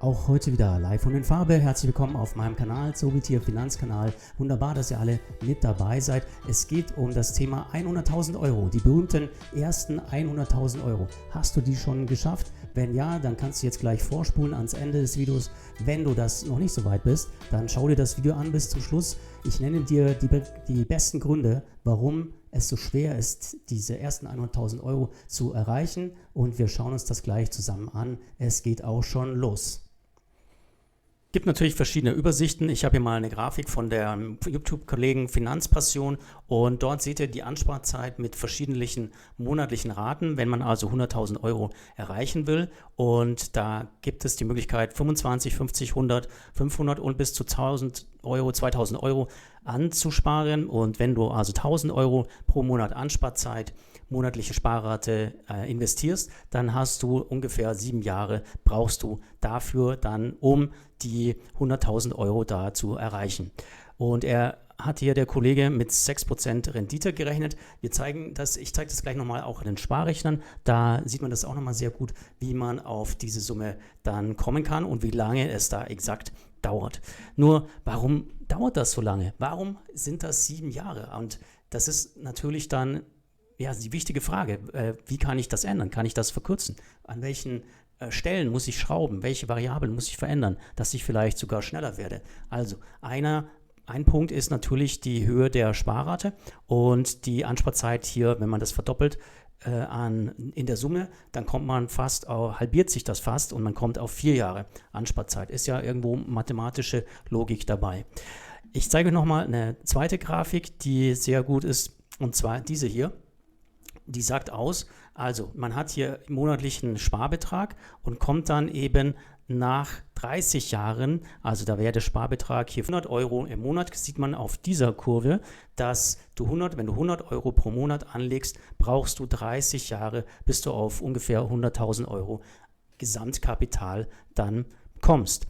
Auch heute wieder live und in Farbe. Herzlich willkommen auf meinem Kanal, Zobitier Finanzkanal. Wunderbar, dass ihr alle mit dabei seid. Es geht um das Thema 100.000 Euro, die berühmten ersten 100.000 Euro. Hast du die schon geschafft? Wenn ja, dann kannst du jetzt gleich vorspulen ans Ende des Videos. Wenn du das noch nicht so weit bist, dann schau dir das Video an bis zum Schluss. Ich nenne dir die besten Gründe, warum es so schwer ist, diese ersten 100.000 Euro zu erreichen. Und wir schauen uns das gleich zusammen an. Es geht auch schon los. Es gibt natürlich verschiedene Übersichten. Ich habe hier mal eine Grafik von der YouTube-Kollegen Finanzpassion und dort seht ihr die Ansparzeit mit verschiedenen monatlichen Raten, wenn man also 100.000 Euro erreichen will. Und da gibt es die Möglichkeit 25, 50, 100, 500 und bis zu 1.000 Euro, 2.000 Euro anzusparen. Und wenn du also 1.000 Euro pro Monat Ansparzeit, monatliche Sparrate investierst, dann hast du ungefähr 7 Jahre, brauchst du dafür dann, um die 100.000 Euro da zu erreichen. Und er hat hier der Kollege mit 6% Rendite gerechnet. Ich zeige das gleich nochmal auch in den Sparrechnern. Da sieht man das auch nochmal sehr gut, wie man auf diese Summe dann kommen kann und wie lange es da exakt dauert. Nur, warum dauert das so lange? Warum sind das 7 Jahre? Und das ist natürlich dann die wichtige Frage, wie kann ich das ändern? Kann ich das verkürzen? An welchen Stellen muss ich schrauben? Welche Variablen muss ich verändern, dass ich vielleicht sogar schneller werde? Also ein Punkt ist natürlich die Höhe der Sparrate und die Ansparzeit hier, wenn man das verdoppelt in der Summe, dann kommt man halbiert sich das fast und man kommt auf 4 Jahre Ansparzeit. Ist ja irgendwo mathematische Logik dabei. Ich zeige euch nochmal eine zweite Grafik, die sehr gut ist, und zwar diese hier. Die sagt aus, also man hat hier monatlichen Sparbetrag und kommt dann eben nach 30 Jahren, also da wäre der Sparbetrag hier 100 Euro im Monat, sieht man auf dieser Kurve, dass wenn du 100 Euro pro Monat anlegst, brauchst du 30 Jahre, bis du auf ungefähr 100.000 Euro Gesamtkapital dann kommst.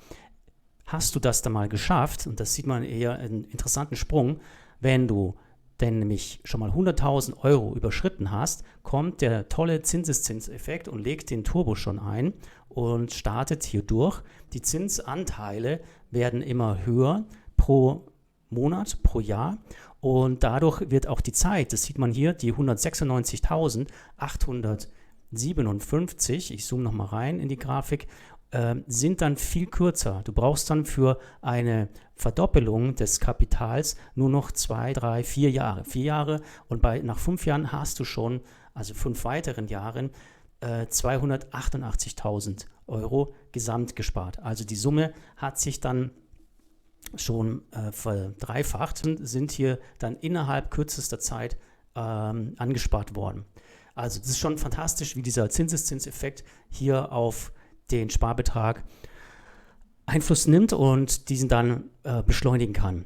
Hast du das dann mal geschafft, und das sieht man eher einen interessanten Sprung, wenn du denn nämlich schon mal 100.000 Euro überschritten hast, kommt der tolle Zinseszinseffekt und legt den Turbo schon ein und startet hier durch. Die Zinsanteile werden immer höher pro Monat, pro Jahr und dadurch wird auch die Zeit, das sieht man hier, die 196.857, ich zoome nochmal rein in die Grafik, sind dann viel kürzer. Du brauchst dann für eine Verdoppelung des Kapitals nur noch 2, 3, 4 Jahre. 4 Jahre und nach 5 Jahren hast du schon, also 5 weiteren Jahren, 288.000 Euro gesamt gespart. Also die Summe hat sich dann schon verdreifacht und sind hier dann innerhalb kürzester Zeit angespart worden. Also das ist schon fantastisch, wie dieser Zinseszinseffekt hier auf den Sparbetrag Einfluss nimmt und diesen dann beschleunigen kann.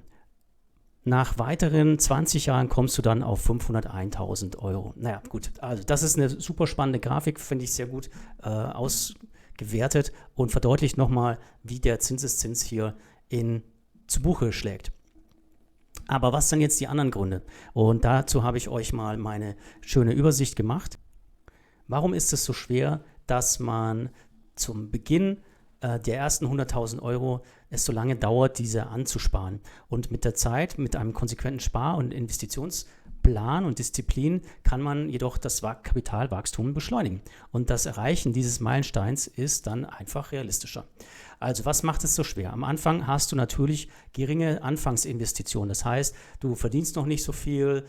Nach weiteren 20 Jahren kommst du dann auf 501.000 Euro. Naja, gut, also das ist eine super spannende Grafik, finde ich sehr gut ausgewertet und verdeutlicht nochmal, wie der Zinseszins hier zu Buche schlägt. Aber was sind jetzt die anderen Gründe? Und dazu habe ich euch mal meine schöne Übersicht gemacht. Warum ist es so schwer, dass man zum Beginn der ersten 100.000 Euro es so lange dauert, diese anzusparen? Und mit der Zeit, mit einem konsequenten Spar- und Investitionsplan und Disziplin kann man jedoch das Kapitalwachstum beschleunigen. Und das Erreichen dieses Meilensteins ist dann einfach realistischer. Also was macht es so schwer? Am Anfang hast du natürlich geringe Anfangsinvestitionen. Das heißt, du verdienst noch nicht so viel,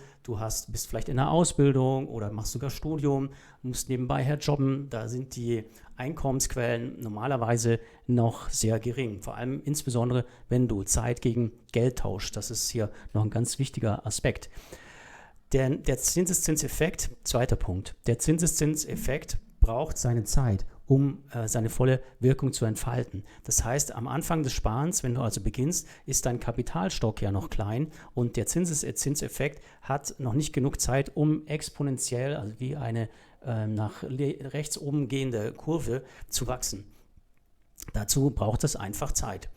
bist vielleicht in der Ausbildung oder machst sogar Studium, musst nebenbei jobben. Da sind die Einkommensquellen normalerweise noch sehr gering. Vor allem insbesondere, wenn du Zeit gegen Geld tauschst. Das ist hier noch ein ganz wichtiger Aspekt. Denn der Zinseszinseffekt, zweiter Punkt, der Zinseszinseffekt braucht seine Zeit, um seine volle Wirkung zu entfalten. Das heißt, am Anfang des Sparens, wenn du also beginnst, ist dein Kapitalstock ja noch klein und der Zinseffekt hat noch nicht genug Zeit, um exponentiell, also wie eine nach rechts oben gehende Kurve zu wachsen. Dazu braucht es einfach Zeit.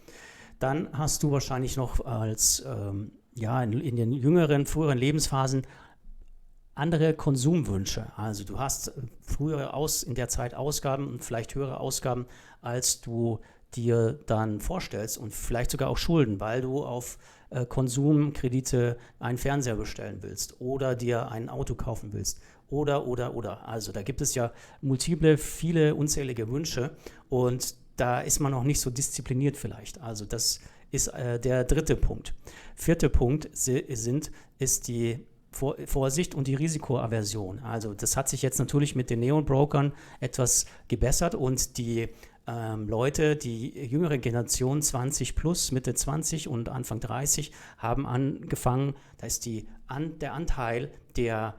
Dann hast du wahrscheinlich noch in den jüngeren, früheren Lebensphasen andere Konsumwünsche. Also du hast früher in der Zeit Ausgaben und vielleicht höhere Ausgaben, als du dir dann vorstellst und vielleicht sogar auch Schulden, weil du auf Konsumkredite einen Fernseher bestellen willst oder dir ein Auto kaufen willst oder. Also da gibt es ja viele unzählige Wünsche und da ist man noch nicht so diszipliniert vielleicht. Also das ist der dritte Punkt. Vierter Punkt ist die Vorsicht und die Risikoaversion. Also das hat sich jetzt natürlich mit den Neobrokern etwas gebessert und die Leute, die jüngere Generation 20 plus, Mitte 20 und Anfang 30, haben angefangen, da ist der Anteil der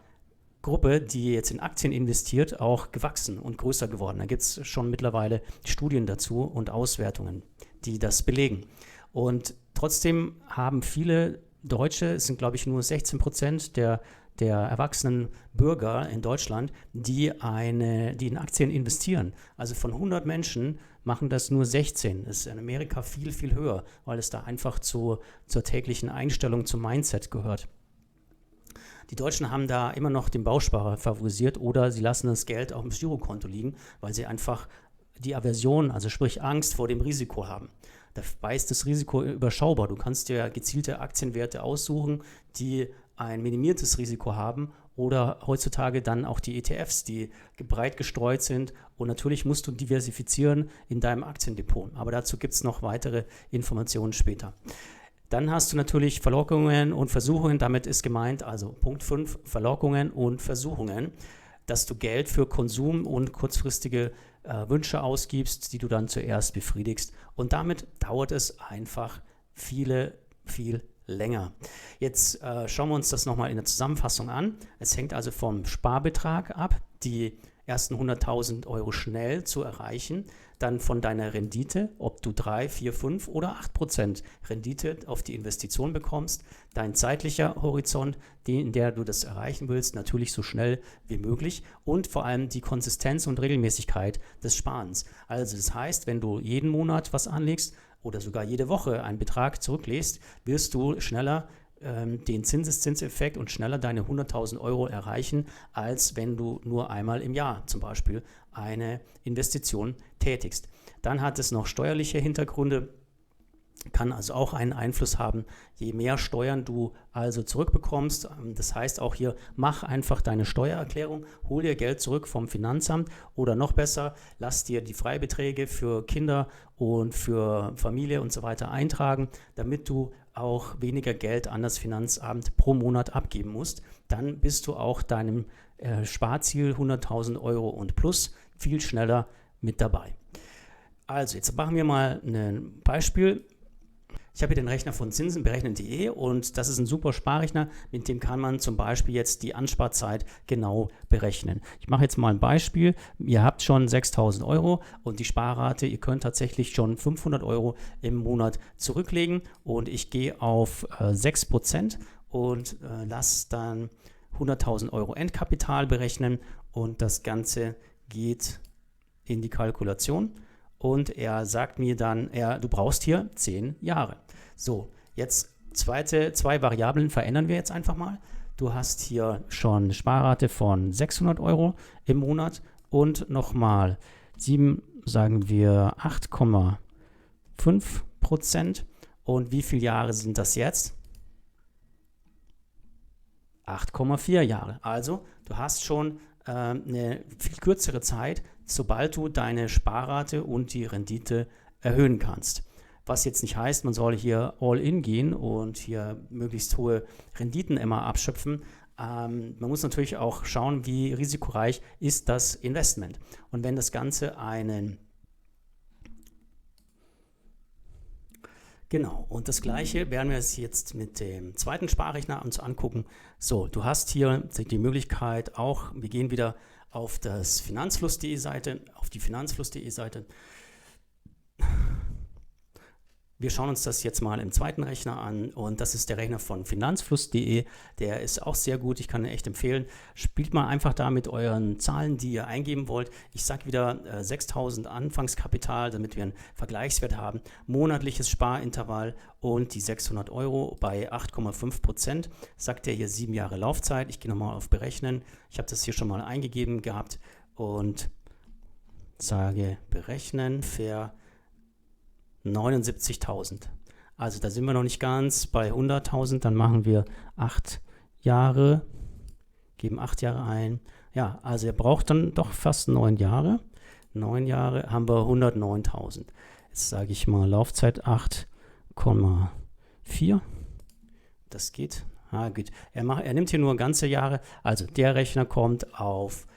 Gruppe, die jetzt in Aktien investiert, auch gewachsen und größer geworden. Da gibt es schon mittlerweile Studien dazu und Auswertungen, die das belegen. Und trotzdem haben viele Deutsche, es sind glaube ich nur 16% der erwachsenen Bürger in Deutschland, die in Aktien investieren. Also von 100 Menschen machen das nur 16. Das ist in Amerika viel, viel höher, weil es da einfach zur täglichen Einstellung, zum Mindset gehört. Die Deutschen haben da immer noch den Bausparer favorisiert oder sie lassen das Geld auf dem Girokonto liegen, weil sie einfach die Aversion, also sprich Angst vor dem Risiko haben. Dabei ist das Risiko überschaubar. Du kannst dir gezielte Aktienwerte aussuchen, die ein minimiertes Risiko haben oder heutzutage dann auch die ETFs, die breit gestreut sind und natürlich musst du diversifizieren in deinem Aktiendepot. Aber dazu gibt es noch weitere Informationen später. Dann hast du natürlich Verlockungen und Versuchungen, damit ist gemeint, also Punkt 5, Verlockungen und Versuchungen, dass du Geld für Konsum und kurzfristige Wünsche ausgibst, die du dann zuerst befriedigst und damit dauert es einfach viel länger. Jetzt schauen wir uns das nochmal in der Zusammenfassung an. Es hängt also vom Sparbetrag ab, die ersten 100.000 Euro schnell zu erreichen, dann von deiner Rendite, ob du 3, 4, 5 oder 8% Rendite auf die Investition bekommst, dein zeitlicher Horizont, in der du das erreichen willst, natürlich so schnell wie möglich und vor allem die Konsistenz und Regelmäßigkeit des Sparens. Also das heißt, wenn du jeden Monat was anlegst oder sogar jede Woche einen Betrag zurücklegst, wirst du schneller den Zinseszinseffekt und schneller deine 100.000 Euro erreichen, als wenn du nur einmal im Jahr zum Beispiel eine Investition tätigst. Dann hat es noch steuerliche Hintergründe, kann also auch einen Einfluss haben, je mehr Steuern du also zurückbekommst. Das heißt auch hier, mach einfach deine Steuererklärung, hol dir Geld zurück vom Finanzamt oder noch besser, lass dir die Freibeträge für Kinder und für Familie und so weiter eintragen, damit du auch weniger Geld an das Finanzamt pro Monat abgeben musst. Dann bist du auch deinem Sparziel 100.000 Euro und plus viel schneller mit dabei. Also jetzt machen wir mal ein Beispiel. Ich habe hier den Rechner von zinsenberechnen.de und das ist ein super Sparrechner, mit dem kann man zum Beispiel jetzt die Ansparzeit genau berechnen. Ich mache jetzt mal ein Beispiel. Ihr habt schon 6.000 Euro und die Sparrate, ihr könnt tatsächlich schon 500 Euro im Monat zurücklegen und ich gehe auf 6% und lasse dann 100.000 Euro Endkapital berechnen und das Ganze geht in die Kalkulation. Und er sagt mir dann, du brauchst hier 10 Jahre. So, jetzt zwei Variablen verändern wir jetzt einfach mal. Du hast hier schon eine Sparrate von 600 Euro im Monat und nochmal 8,5%. Und wie viele Jahre sind das jetzt? 8,4 Jahre. Also, du hast schon eine viel kürzere Zeit, sobald du deine Sparrate und die Rendite erhöhen kannst. Was jetzt nicht heißt, man soll hier all in gehen und hier möglichst hohe Renditen immer abschöpfen. Man muss natürlich auch schauen, wie risikoreich ist das Investment. Und wenn das Ganze Genau, und das Gleiche werden wir es jetzt mit dem zweiten Sparrechner uns angucken. So, du hast hier die Möglichkeit auch, wir gehen wieder auf das Finanzfluss.de Seite, auf die Finanzfluss.de Seite. Wir schauen uns das jetzt mal im zweiten Rechner an und das ist der Rechner von Finanzfluss.de. Der ist auch sehr gut, ich kann ihn echt empfehlen. Spielt mal einfach da mit euren Zahlen, die ihr eingeben wollt. Ich sage wieder 6.000 Anfangskapital, damit wir einen Vergleichswert haben. Monatliches Sparintervall und die 600 Euro bei 8,5%. Sagt er hier 7 Jahre Laufzeit. Ich gehe nochmal auf Berechnen. Ich habe das hier schon mal eingegeben gehabt und sage Berechnen, 79.000. Also da sind wir noch nicht ganz bei 100.000, dann machen wir 8 Jahre, geben 8 Jahre ein. Ja, also er braucht dann doch fast 9 Jahre. 9 Jahre haben wir 109.000. Jetzt sage ich mal Laufzeit 8,4. Das geht. Gut. Er nimmt hier nur ganze Jahre. Also der Rechner kommt auf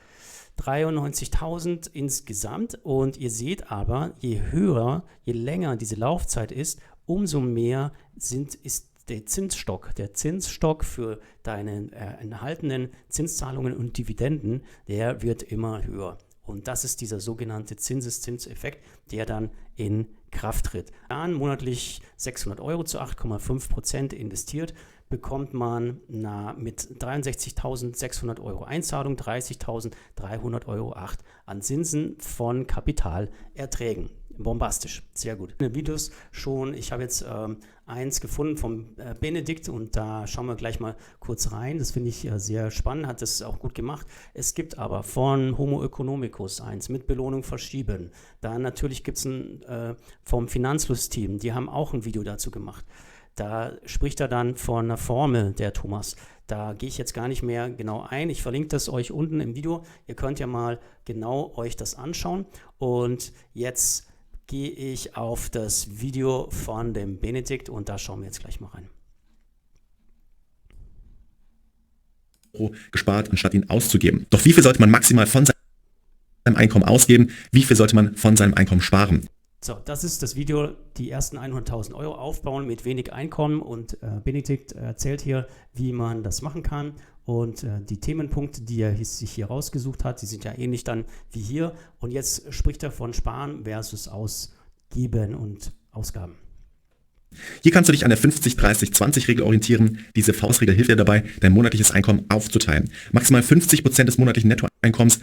93.000 insgesamt. Und ihr seht aber, je höher, je länger diese Laufzeit ist, umso mehr ist der Zinsstock für deine enthaltenen Zinszahlungen und Dividenden, der wird immer höher. Und das ist dieser sogenannte Zinseszinseffekt, der dann in Kraft tritt. Dann monatlich 600 Euro zu 8,5% investiert, bekommt man mit 63.600 Euro Einzahlung 30.300 Euro an Zinsen von Kapitalerträgen. Bombastisch, sehr gut. Videos schon, ich habe jetzt eins gefunden vom Benedikt und da schauen wir gleich mal kurz rein. Das finde ich sehr spannend, hat das auch gut gemacht. Es gibt aber von Homo Economicus eins mit Belohnung verschieben. Dann natürlich gibt es vom Finanzfluss-Team, die haben auch ein Video dazu gemacht. Da spricht er dann von einer Formel, der Thomas. Da gehe ich jetzt gar nicht mehr genau ein. Ich verlinke das euch unten im Video. Ihr könnt ja mal genau euch das anschauen. Und jetzt gehe ich auf das Video von dem Benedikt und da schauen wir jetzt gleich mal rein. Gespart, anstatt ihn auszugeben. Doch wie viel sollte man maximal von seinem Einkommen ausgeben? Wie viel sollte man von seinem Einkommen sparen? So, das ist das Video, die ersten 100.000 Euro aufbauen mit wenig Einkommen und Benedikt erzählt hier, wie man das machen kann und die Themenpunkte, die er sich hier rausgesucht hat, die sind ja ähnlich dann wie hier und jetzt spricht er von Sparen versus Ausgeben und Ausgaben. Hier kannst du dich an der 50-30-20-Regel orientieren. Diese Faustregel hilft dir dabei, dein monatliches Einkommen aufzuteilen. Maximal 50% des monatlichen Nettoeinkommens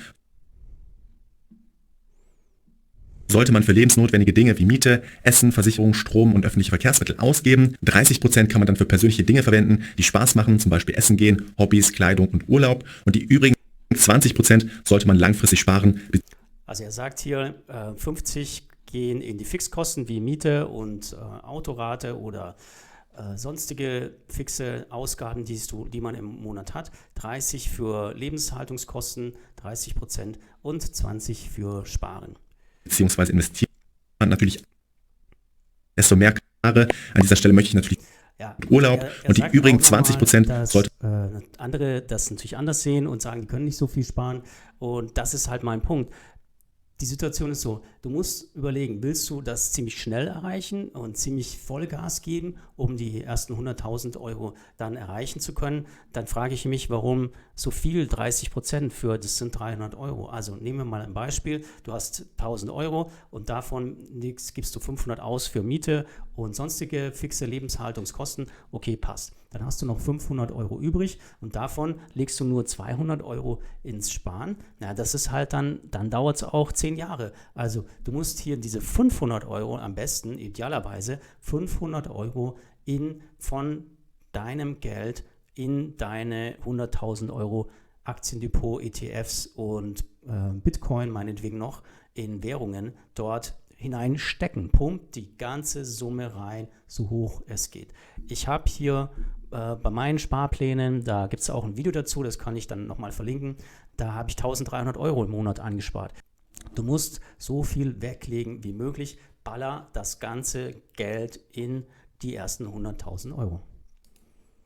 sollte man für lebensnotwendige Dinge wie Miete, Essen, Versicherung, Strom und öffentliche Verkehrsmittel ausgeben. 30% kann man dann für persönliche Dinge verwenden, die Spaß machen, zum Beispiel Essen gehen, Hobbys, Kleidung und Urlaub. Und die übrigen 20% sollte man langfristig sparen. Also er sagt hier, 50 gehen in die Fixkosten wie Miete und Autorate oder sonstige fixe Ausgaben, die man im Monat hat. 30 für Lebenshaltungskosten, 30% und 20 für Sparen. Beziehungsweise investieren natürlich desto mehr Jahre. An dieser Stelle möchte ich natürlich Urlaub und die übrigen 20% sollte andere das natürlich anders sehen und sagen, die können nicht so viel sparen und das ist halt mein Punkt. Die Situation ist so, du musst überlegen, willst du das ziemlich schnell erreichen und ziemlich Vollgas geben, um die ersten 100.000 Euro dann erreichen zu können? Dann frage ich mich, warum so viel 30% das sind 300 Euro. Also nehmen wir mal ein Beispiel, du hast 1.000 Euro und davon gibst du 500 aus für Miete und sonstige fixe Lebenshaltungskosten. Okay, passt. Dann hast du noch 500 Euro übrig und davon legst du nur 200 Euro ins Sparen. Na, das ist halt dann dauert es auch 10 Jahre. Also du musst hier diese 500 Euro am besten, idealerweise 500 Euro von deinem Geld in deine 100.000 Euro Aktiendepot, ETFs und Bitcoin meinetwegen noch in Währungen dort hineinstecken. Pumpt die ganze Summe rein, so hoch es geht. Ich habe hier bei meinen Sparplänen, da gibt es auch ein Video dazu, das kann ich dann nochmal verlinken, da habe ich 1.300 Euro im Monat angespart. Du musst so viel weglegen wie möglich, baller das ganze Geld in die ersten 100.000 Euro.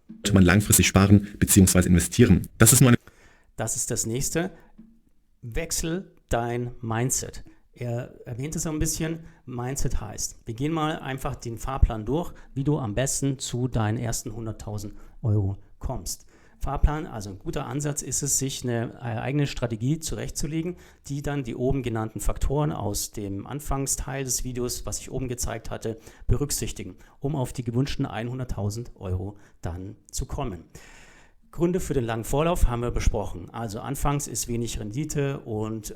Sollte man langfristig sparen bzw. investieren. Das ist das nächste. Wechsel dein Mindset. Er erwähnt es ein bisschen, Mindset heißt, wir gehen mal einfach den Fahrplan durch, wie du am besten zu deinen ersten 100.000 Euro kommst. Fahrplan, also ein guter Ansatz ist es, sich eine eigene Strategie zurechtzulegen, die dann die oben genannten Faktoren aus dem Anfangsteil des Videos, was ich oben gezeigt hatte, berücksichtigen, um auf die gewünschten 100.000 Euro dann zu kommen. Gründe für den langen Vorlauf haben wir besprochen. Also anfangs ist wenig Rendite und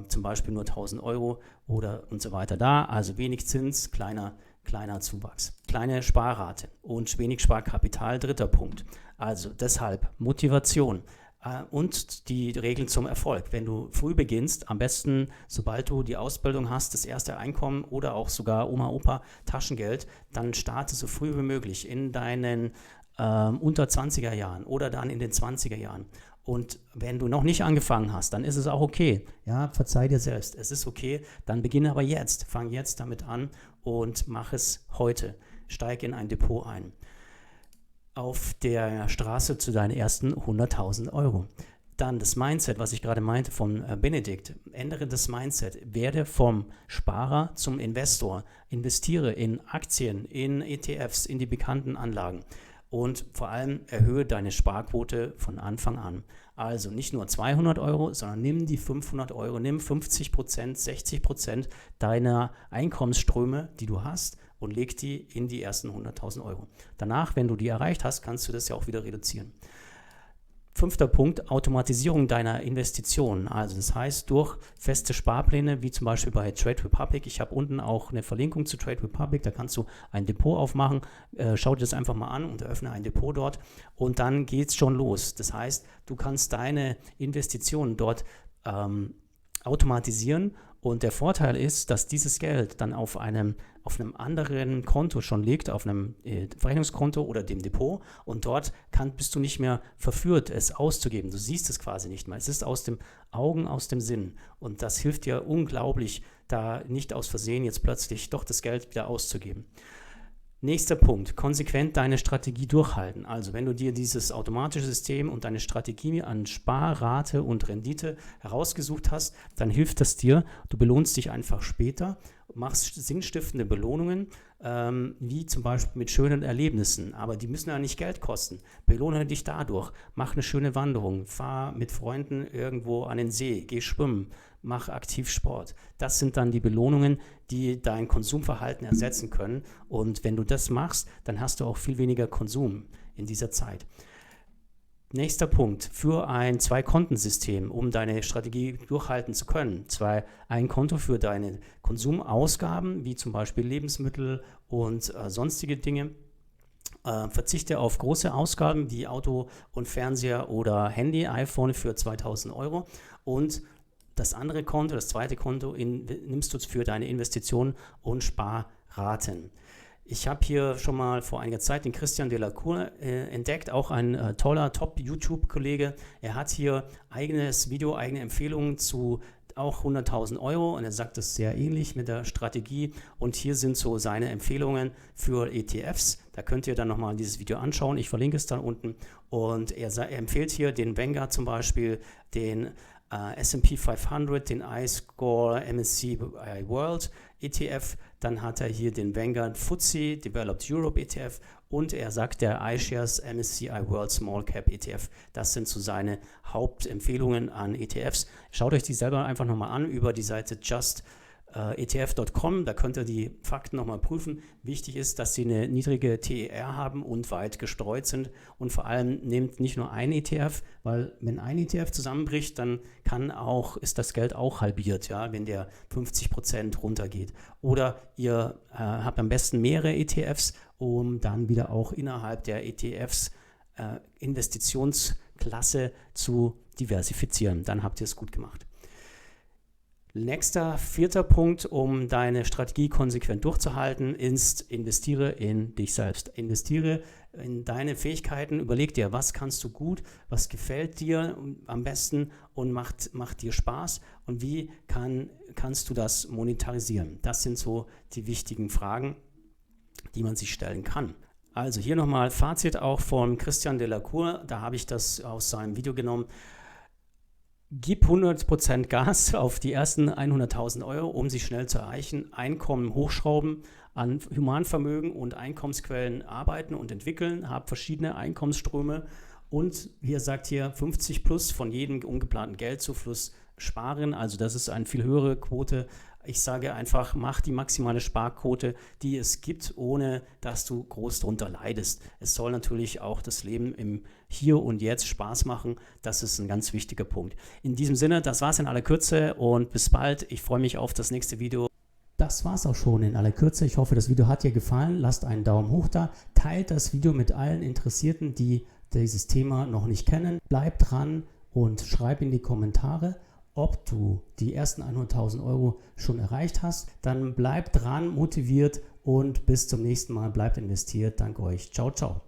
zum Beispiel nur 1.000 Euro und so weiter da. Also wenig Zins, kleiner Zuwachs. Kleine Sparrate und wenig Sparkapital, dritter Punkt. Also deshalb Motivation. Und die Regeln zum Erfolg. Wenn du früh beginnst, am besten, sobald du die Ausbildung hast, das erste Einkommen oder auch sogar Oma, Opa Taschengeld, dann starte so früh wie möglich in deinen unter 20er Jahren oder dann in den 20er Jahren. Und wenn du noch nicht angefangen hast, dann ist es auch okay. Ja, verzeih dir selbst. Es ist okay, dann beginne aber jetzt. Fang jetzt damit an und mach es heute. Steig in ein Depot ein. Auf der Straße zu deinen ersten 100.000 Euro. Dann das Mindset, was ich gerade meinte von Benedikt. Ändere das Mindset. Werde vom Sparer zum Investor. Investiere in Aktien, in ETFs, in die bekannten Anlagen. Und vor allem erhöhe deine Sparquote von Anfang an. Also nicht nur 200 Euro, sondern nimm die 500 Euro, nimm 50%, 60% deiner Einkommensströme, die du hast, und leg die in die ersten 100.000 Euro. Danach, wenn du die erreicht hast, kannst du das ja auch wieder reduzieren. 5. Punkt, Automatisierung deiner Investitionen. Also das heißt, durch feste Sparpläne, wie zum Beispiel bei Trade Republic. Ich habe unten auch eine Verlinkung zu Trade Republic, da kannst du ein Depot aufmachen. Schau dir das einfach mal an und eröffne ein Depot dort. Und dann geht es schon los. Das heißt, du kannst deine Investitionen dort automatisieren. Und der Vorteil ist, dass dieses Geld dann auf einem anderen Konto schon liegt, auf einem Verrechnungskonto oder dem Depot, und dort bist du nicht mehr verführt, es auszugeben. Du siehst es quasi nicht mehr. Es ist aus dem Augen, aus dem Sinn. Und das hilft dir unglaublich, da nicht aus Versehen jetzt plötzlich doch das Geld wieder auszugeben. Nächster Punkt, konsequent deine Strategie durchhalten. Also wenn du dir dieses automatische System und deine Strategie an Sparrate und Rendite herausgesucht hast, dann hilft das dir. Du belohnst dich einfach später, machst sinnstiftende Belohnungen, wie zum Beispiel mit schönen Erlebnissen, aber die müssen ja nicht Geld kosten. Belohne dich dadurch, mach eine schöne Wanderung, fahr mit Freunden irgendwo an den See, geh schwimmen, mach aktiv Sport. Das sind dann die Belohnungen, die dein Konsumverhalten ersetzen können, und wenn du das machst, dann hast du auch viel weniger Konsum in dieser Zeit. Nächster Punkt, für ein Zwei-Konten-System, um deine Strategie durchhalten zu können. Ein Konto für deine Konsumausgaben, wie zum Beispiel Lebensmittel und sonstige Dinge. Verzichte auf große Ausgaben wie Auto und Fernseher oder Handy, iPhone für 2.000 Euro, und das andere Konto, das zweite Konto, nimmst du für deine Investitionen und Sparraten. Ich habe hier schon mal vor einiger Zeit den Christian Delacour entdeckt, auch ein toller Top-YouTube-Kollege. Er hat hier eigenes Video, eigene Empfehlungen zu auch 100.000 Euro, und er sagt das sehr ähnlich mit der Strategie, und hier sind so seine Empfehlungen für ETFs. Da könnt ihr dann nochmal dieses Video anschauen, ich verlinke es dann unten, und er empfiehlt hier den Vanguard zum Beispiel, den S&P 500, den iScore MSCI World ETF, dann hat er hier den Vanguard FTSE Developed Europe ETF, und er sagt der iShares MSCI World Small Cap ETF. Das sind so seine Hauptempfehlungen an ETFs. Schaut euch die selber einfach nochmal an über die Seite justetf.com, da könnt ihr die Fakten nochmal prüfen. Wichtig ist, dass sie eine niedrige TER haben und weit gestreut sind, und vor allem nehmt nicht nur ein ETF, weil wenn ein ETF zusammenbricht, dann ist das Geld auch halbiert, ja, wenn der 50% runtergeht. Oder ihr habt am besten mehrere ETFs, um dann wieder auch innerhalb der ETFs Investitionsklasse zu diversifizieren. Dann habt ihr es gut gemacht. Nächster, 4. Punkt, um deine Strategie konsequent durchzuhalten, ist: investiere in dich selbst. Investiere in deine Fähigkeiten. Überleg dir, was kannst du gut, was gefällt dir am besten und macht dir Spaß, und wie kannst du das monetarisieren. Das sind so die wichtigen Fragen, die man sich stellen kann. Also hier nochmal Fazit auch von Christian Delacour, da habe ich das aus seinem Video genommen. Gib 100% Gas auf die ersten 100.000 Euro, um sie schnell zu erreichen. Einkommen hochschrauben, an Humanvermögen und Einkommensquellen arbeiten und entwickeln. Hab verschiedene Einkommensströme, und wie sagt hier 50 plus von jedem ungeplanten Geldzufluss sparen. Also das ist eine viel höhere Quote. Ich sage einfach, mach die maximale Sparquote, die es gibt, ohne dass du groß darunter leidest. Es soll natürlich auch das Leben im Hier und Jetzt Spaß machen. Das ist ein ganz wichtiger Punkt. In diesem Sinne, das war's in aller Kürze, und bis bald. Ich freue mich auf das nächste Video. Das war's auch schon in aller Kürze. Ich hoffe, das Video hat dir gefallen. Lasst einen Daumen hoch da. Teilt das Video mit allen Interessierten, die dieses Thema noch nicht kennen. Bleibt dran und schreib in die Kommentare, ob du die ersten 100.000 Euro schon erreicht hast. Dann bleib dran, motiviert und bis zum nächsten Mal. Bleibt investiert. Danke euch. Ciao, ciao.